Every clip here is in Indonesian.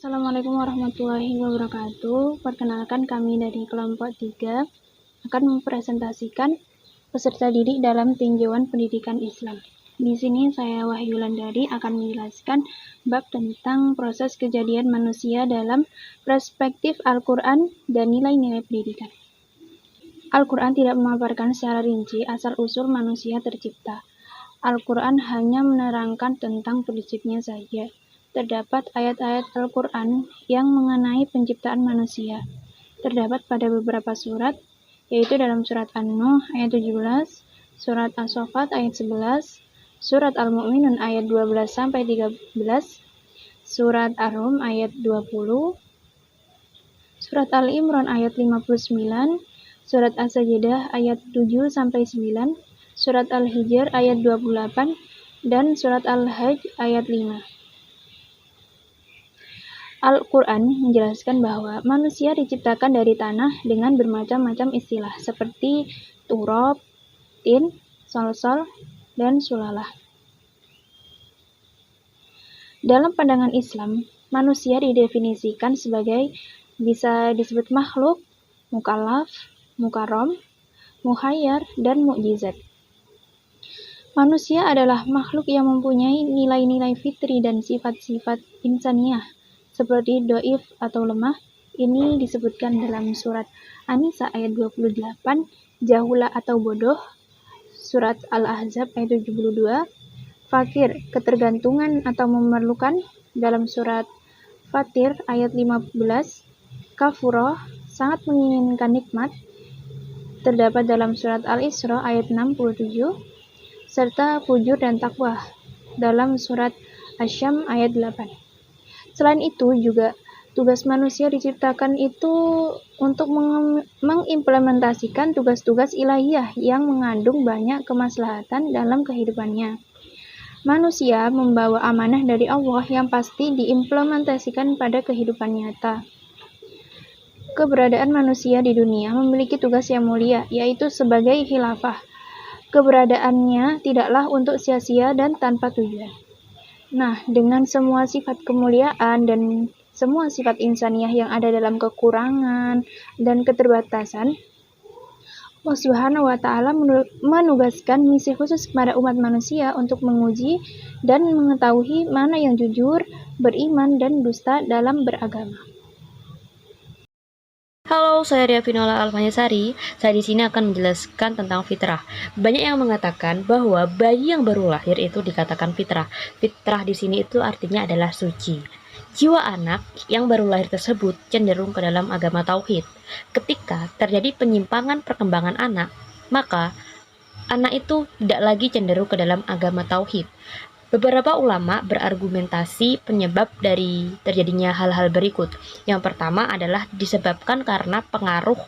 Assalamualaikum warahmatullahi wabarakatuh. Perkenalkan, kami dari kelompok 3 akan mempresentasikan peserta didik dalam tinjauan pendidikan Islam. Di sini saya Wahyu Landari akan menjelaskan bab tentang proses kejadian manusia dalam perspektif Al-Quran dan nilai-nilai pendidikan. Al-Quran tidak memaparkan secara rinci asal-usul manusia tercipta. Al-Quran hanya menerangkan tentang prinsipnya saja. Terdapat ayat-ayat Al-Quran yang mengenai penciptaan manusia. Terdapat pada beberapa surat, yaitu dalam surat An-Nuh ayat 17, surat As-Saffat ayat 11, surat Al-Mu'minun ayat 12-13, surat Ar-Rum ayat 20, surat Al-Imran ayat 59, surat As-Sajdah ayat 7-9, surat Al-Hijr ayat 28, dan surat Al-Hajj ayat 5. Al-Quran menjelaskan bahwa manusia diciptakan dari tanah dengan bermacam-macam istilah seperti turab, tin, solsol, dan sulalah. Dalam pandangan Islam, manusia didefinisikan sebagai bisa disebut makhluk, mukallaf, mukarram, muhayyar, dan mukjizat. Manusia adalah makhluk yang mempunyai nilai-nilai fitri dan sifat-sifat insaniah seperti doif atau lemah. Ini disebutkan dalam surat An-Nisa ayat 28, jahula atau bodoh, surat Al-Ahzab ayat 72, fakir, ketergantungan atau memerlukan, dalam surat Fatir ayat 15, kafurah, sangat menginginkan nikmat, terdapat dalam surat Al-Isra ayat 67, serta fujur dan takwa dalam surat Asy-Syam ayat 8. Selain itu juga tugas manusia diciptakan itu untuk mengimplementasikan tugas-tugas ilahiyah yang mengandung banyak kemaslahatan dalam kehidupannya. Manusia membawa amanah dari Allah yang pasti diimplementasikan pada kehidupan nyata. Keberadaan manusia di dunia memiliki tugas yang mulia, yaitu sebagai khilafah. Keberadaannya tidaklah untuk sia-sia dan tanpa tujuan. Nah, dengan semua sifat kemuliaan dan semua sifat insaniah yang ada dalam kekurangan dan keterbatasan, Allah Subhanahu wa Ta'ala menugaskan misi khusus kepada umat manusia untuk menguji dan mengetahui mana yang jujur, beriman, dan dusta dalam beragama. Halo, saya Riafinola Alfanyasari. Saya di sini akan menjelaskan tentang fitrah. Banyak yang mengatakan bahwa bayi yang baru lahir itu dikatakan fitrah. Fitrah di sini itu artinya adalah suci. Jiwa anak yang baru lahir tersebut cenderung ke dalam agama tauhid. Ketika terjadi penyimpangan perkembangan anak, maka anak itu tidak lagi cenderung ke dalam agama tauhid. Beberapa ulama berargumentasi penyebab dari terjadinya hal-hal berikut. Yang pertama adalah disebabkan karena pengaruh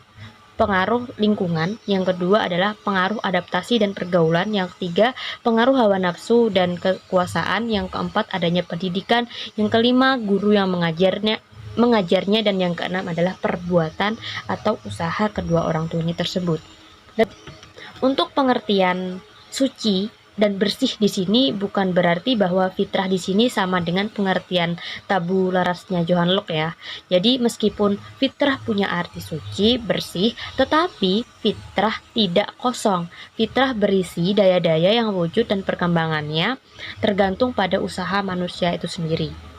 lingkungan, yang kedua adalah pengaruh adaptasi dan pergaulan, yang ketiga pengaruh hawa nafsu dan kekuasaan, yang keempat adanya pendidikan, yang kelima guru yang mengajarnya, dan yang keenam adalah perbuatan atau usaha kedua orang tuanya tersebut. Dan untuk pengertian suci dan bersih di sini bukan berarti bahwa fitrah di sini sama dengan pengertian tabu larasnya Johann Locke ya. Jadi meskipun fitrah punya arti suci, bersih, tetapi fitrah tidak kosong. Fitrah berisi daya-daya yang wujud dan perkembangannya tergantung pada usaha manusia itu sendiri.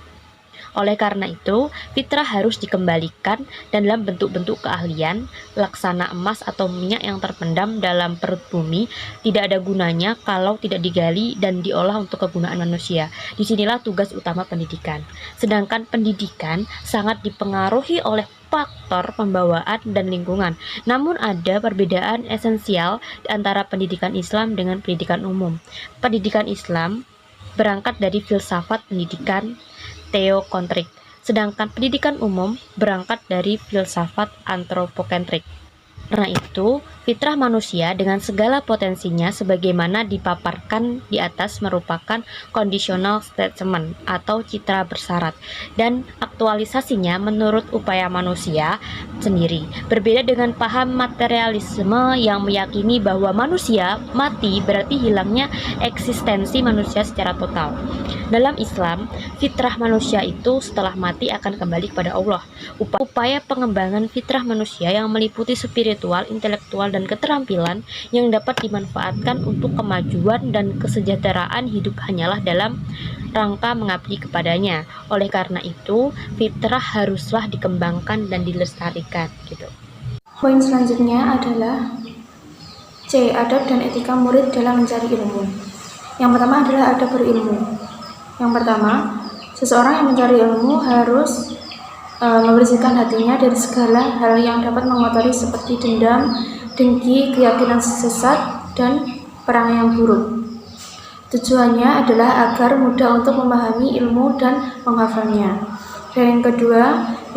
Oleh karena itu, fitrah harus dikembalikan dalam bentuk-bentuk keahlian. Laksana emas atau minyak yang terpendam dalam perut bumi tidak ada gunanya kalau tidak digali dan diolah untuk kegunaan manusia. Disinilah tugas utama pendidikan. Sedangkan pendidikan sangat dipengaruhi oleh faktor pembawaan dan lingkungan. Namun ada perbedaan esensial antara pendidikan Islam dengan pendidikan umum. Pendidikan Islam berangkat dari filsafat pendidikan teokontrik, sedangkan pendidikan umum berangkat dari filsafat antropokentrik. Karena itu, fitrah manusia dengan segala potensinya sebagaimana dipaparkan di atas merupakan conditional statement atau citra bersyarat, dan aktualisasinya menurut upaya manusia sendiri. Berbeda dengan paham materialisme yang meyakini bahwa manusia mati berarti hilangnya eksistensi manusia secara total. Dalam Islam, fitrah manusia itu setelah mati akan kembali kepada Allah. Upaya pengembangan fitrah manusia yang meliputi spiritual, intelektual, dan keterampilan yang dapat dimanfaatkan untuk kemajuan dan kesejahteraan hidup hanyalah dalam rangka mengabdi kepadanya. Oleh karena itu, fitrah haruslah dikembangkan dan dilestarikan gitu. Poin selanjutnya adalah C. Adab dan etika murid dalam mencari ilmu. Yang pertama adalah adab berilmu. Yang pertama, seseorang yang mencari ilmu harus membersihkan hatinya dari segala hal yang dapat mengotori seperti dendam, dengki, keyakinan sesat, dan perangai yang buruk. Tujuannya adalah agar mudah untuk memahami ilmu dan menghafalnya. Dan yang kedua,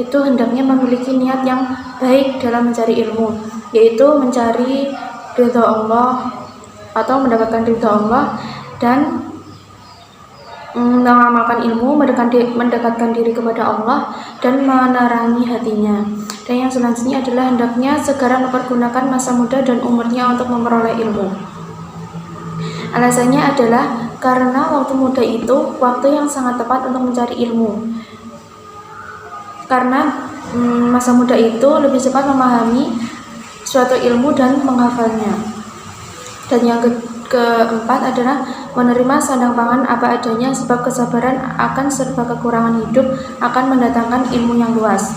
itu hendaknya memiliki niat yang baik dalam mencari ilmu, yaitu mencari ridha Allah atau mendapatkan ridha Allah dan mengamalkan ilmu, mendekatkan diri kepada Allah dan menerangi hatinya. Dan yang selanjutnya adalah hendaknya segera mempergunakan masa muda dan umurnya untuk memperoleh ilmu. Alasannya adalah karena waktu muda itu waktu yang sangat tepat untuk mencari ilmu. Karena masa muda itu lebih cepat memahami suatu ilmu dan menghafalnya. Dan yang keempat adalah menerima sandang pangan apa adanya, sebab kesabaran akan serba kekurangan hidup akan mendatangkan ilmu yang luas.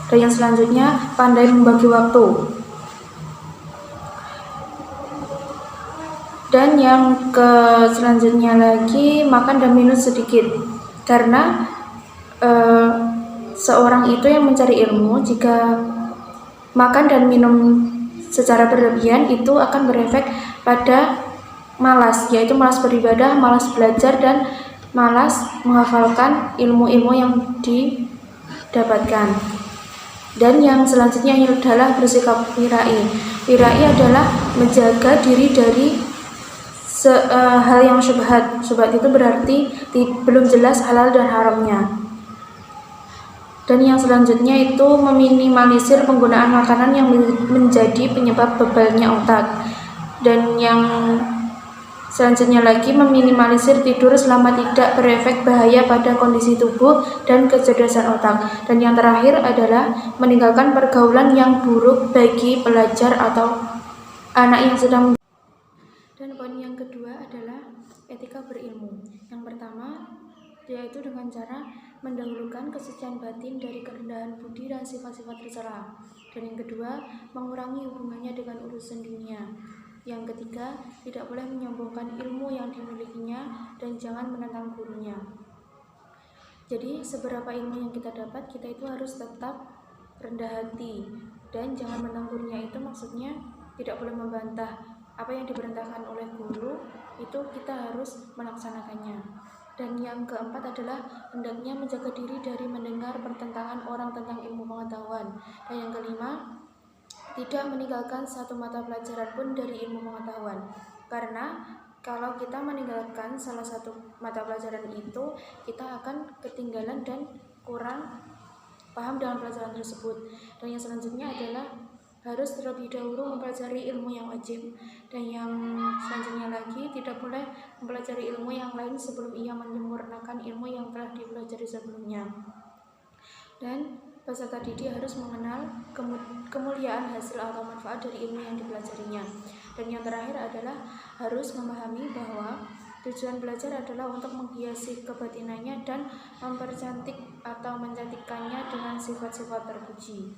Dan yang selanjutnya, pandai membagi waktu. Dan yang selanjutnya lagi, makan dan minum sedikit. Karena seorang itu yang mencari ilmu, jika makan dan minum secara berlebihan itu akan berefek pada malas, yaitu malas beribadah, malas belajar, dan malas menghafalkan ilmu-ilmu yang didapatkan. Dan yang selanjutnya adalah bersikap wirai. Wirai adalah menjaga diri dari hal yang syubhat. Syubhat itu berarti belum jelas halal dan haramnya. Dan yang selanjutnya itu meminimalisir penggunaan makanan yang menjadi penyebab bebalnya otak. Dan yang selanjutnya lagi, meminimalisir tidur selama tidak berefek bahaya pada kondisi tubuh dan kecerdasan otak. Dan yang terakhir adalah meninggalkan pergaulan yang buruk bagi pelajar atau anak yang sedang. Dan poin yang kedua adalah etika berilmu. Yang pertama, yaitu dengan cara mendahulukan kesucian batin dari kerendahan budi dan sifat-sifat tercela. Dan yang kedua, mengurangi hubungannya dengan urusan dunia. Yang ketiga, tidak boleh menyombongkan ilmu yang dimilikinya dan jangan menentang gurunya. Jadi, seberapa ilmu yang kita dapat, kita itu harus tetap rendah hati dan jangan menentang gurunya. Itu maksudnya tidak boleh membantah apa yang diperintahkan oleh guru, itu kita harus melaksanakannya. Dan yang keempat adalah hendaknya menjaga diri dari mendengar pertentangan orang tentang ilmu pengetahuan. Dan yang kelima, tidak meninggalkan satu mata pelajaran pun dari ilmu pengetahuan. Karena kalau kita meninggalkan salah satu mata pelajaran itu, kita akan ketinggalan dan kurang paham dengan pelajaran tersebut. Dan yang selanjutnya adalah harus terlebih dahulu mempelajari ilmu yang wajib. Dan yang selanjutnya lagi, tidak boleh mempelajari ilmu yang lain sebelum ia menyempurnakan ilmu yang telah dipelajari sebelumnya. Dan peserta didik harus mengenal kemuliaan hasil atau manfaat dari ilmu yang dipelajarinya. Dan yang terakhir adalah harus memahami bahwa tujuan belajar adalah untuk menghiasi kebatinannya dan mempercantik atau mencantikkannya dengan sifat-sifat terpuji.